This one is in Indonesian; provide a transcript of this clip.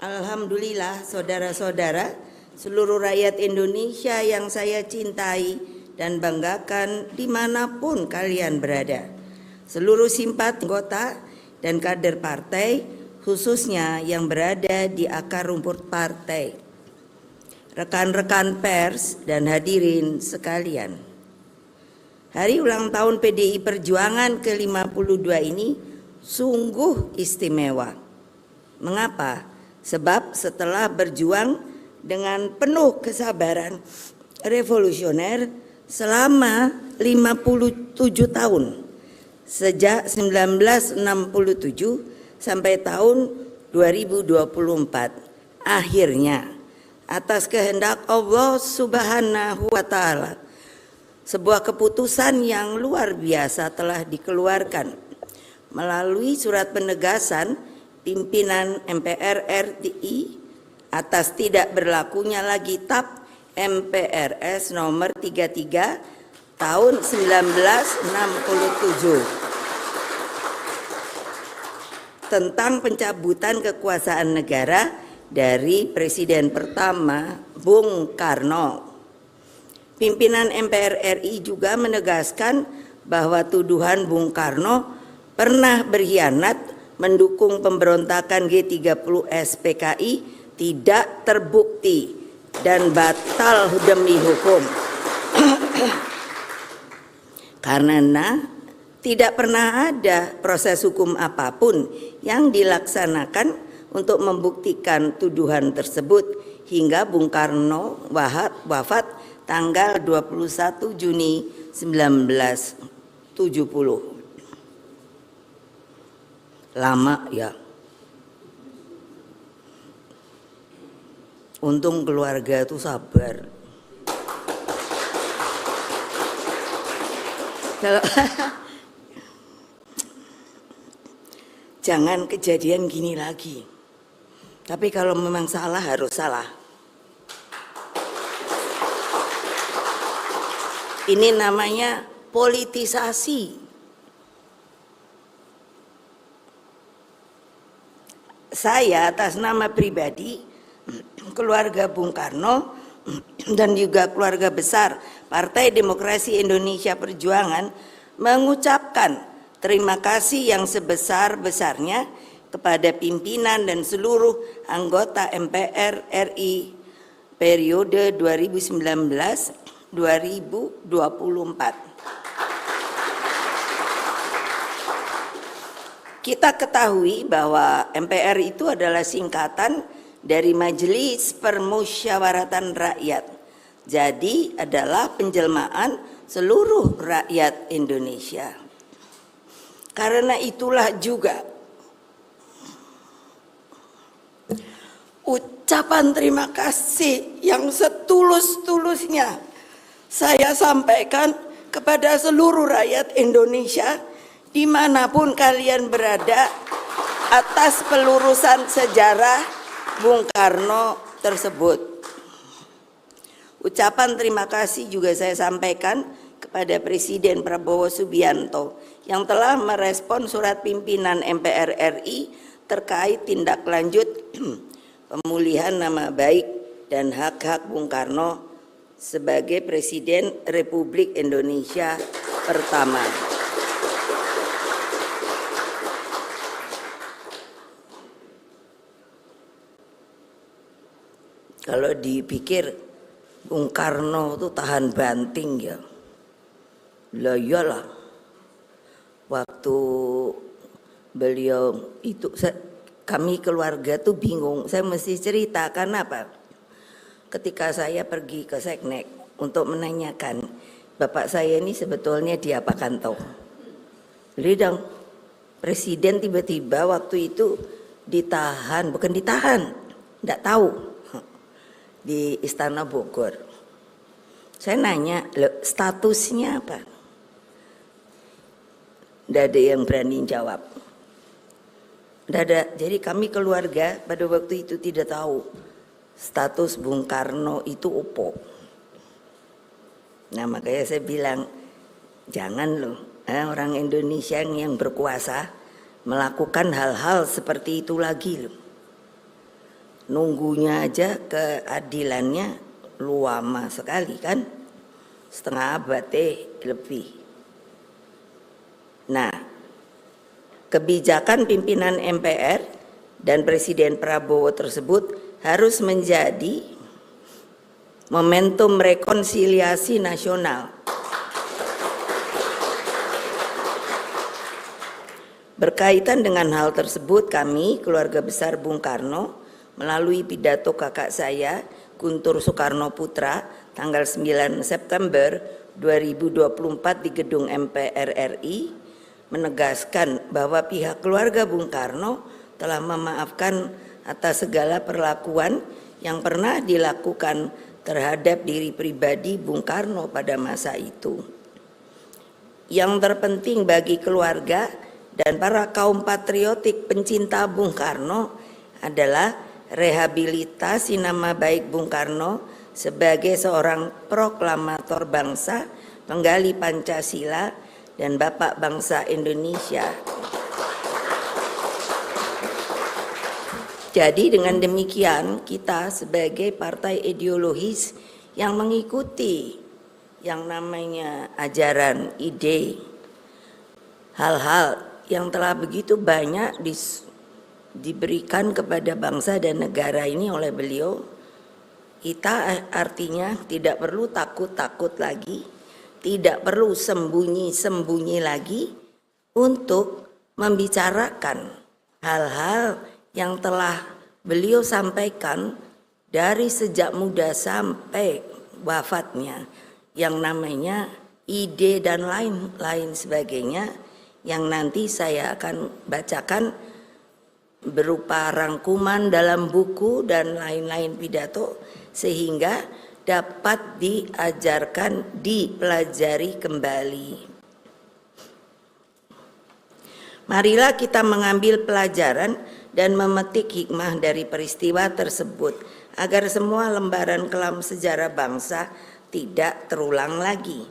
Alhamdulillah saudara-saudara, seluruh rakyat Indonesia yang saya cintai dan banggakan dimanapun kalian berada. Seluruh simpati anggota dan kader partai, khususnya yang berada di akar rumput partai. Rekan-rekan pers dan hadirin sekalian. Hari ulang tahun PDI Perjuangan ke-52 ini sungguh istimewa. Mengapa? Sebab setelah berjuang dengan penuh kesabaran revolusioner selama 57 tahun, sejak 1967 sampai tahun 2024, akhirnya atas kehendak Allah Subhanahu wa Ta'ala, sebuah keputusan yang luar biasa telah dikeluarkan melalui surat penegasan pimpinan MPR RI atas tidak berlakunya lagi TAP MPRS nomor 33 tahun 1967 tentang pencabutan kekuasaan negara dari Presiden pertama Bung Karno. Pimpinan MPR RI juga menegaskan bahwa tuduhan Bung Karno pernah berkhianat mendukung pemberontakan G30 SPKI tidak terbukti dan batal demi hukum. Karena tidak pernah ada proses hukum apapun yang dilaksanakan untuk membuktikan tuduhan tersebut hingga Bung Karno wafat tanggal 21 Juni 1970. Lama ya. Untung keluarga itu sabar. Kalau jangan kejadian gini lagi. Tapi kalau memang salah harus salah. Ini namanya politisasi. Saya atas nama pribadi, keluarga Bung Karno dan juga keluarga besar Partai Demokrasi Indonesia Perjuangan mengucapkan terima kasih yang sebesar-besarnya kepada pimpinan dan seluruh anggota MPR RI periode 2019-2024. Kita ketahui bahwa MPR itu adalah singkatan dari Majelis Permusyawaratan Rakyat. Jadi adalah penjelmaan seluruh rakyat Indonesia. Karena itulah juga ucapan terima kasih yang setulus-tulusnya saya sampaikan kepada seluruh rakyat Indonesia dimanapun kalian berada atas pelurusan sejarah Bung Karno tersebut. Ucapan terima kasih juga saya sampaikan kepada Presiden Prabowo Subianto yang telah merespon surat pimpinan MPR RI terkait tindak lanjut pemulihan nama baik dan hak-hak Bung Karno sebagai Presiden Republik Indonesia pertama. Kalau dipikir Bung Karno itu tahan banting ya. Lah iyalah. Waktu beliau itu kami keluarga tuh bingung. Saya mesti cerita karena apa? Ketika saya pergi ke Seknek untuk menanyakan bapak saya ini sebetulnya diapakan toh? Jadi dong, presiden tiba-tiba waktu itu ditahan, bukan ditahan, enggak tahu. Di Istana Bogor. Saya nanya, statusnya apa? Tidak ada yang berani jawab. Tidak ada. Jadi kami keluarga pada waktu itu tidak tahu status Bung Karno itu opo. Nah makanya saya bilang, jangan loh orang Indonesia yang berkuasa melakukan hal-hal seperti itu lagi loh. nunggunya aja keadilannya lama sekali kan, setengah abad lebih. Nah, kebijakan pimpinan MPR dan Presiden Prabowo tersebut harus menjadi momentum rekonsiliasi nasional. Berkaitan dengan hal tersebut, kami, keluarga besar Bung Karno, melalui pidato kakak saya, Guntur Soekarno Putra, tanggal 9 September 2024 di gedung MPR RI, menegaskan bahwa pihak keluarga Bung Karno telah memaafkan atas segala perlakuan yang pernah dilakukan terhadap diri pribadi Bung Karno pada masa itu. Yang terpenting bagi keluarga dan para kaum patriotik pencinta Bung Karno adalah rehabilitasi nama baik Bung Karno sebagai seorang proklamator bangsa, penggali Pancasila, dan Bapak Bangsa Indonesia. Jadi dengan demikian kita sebagai partai ideologis yang mengikuti yang namanya ajaran, ide, hal-hal yang telah begitu banyak diberikan kepada bangsa dan negara ini oleh beliau, kita artinya tidak perlu takut-takut lagi, tidak perlu sembunyi-sembunyi lagi untuk membicarakan hal-hal yang telah beliau sampaikan dari sejak muda sampai wafatnya, yang namanya ide dan lain sebagainya, yang nanti saya akan bacakan berupa rangkuman dalam buku dan lain-lain pidato, sehingga dapat diajarkan, dipelajari kembali. Marilah kita mengambil pelajaran dan memetik hikmah dari peristiwa tersebut, agar semua lembaran kelam sejarah bangsa tidak terulang lagi.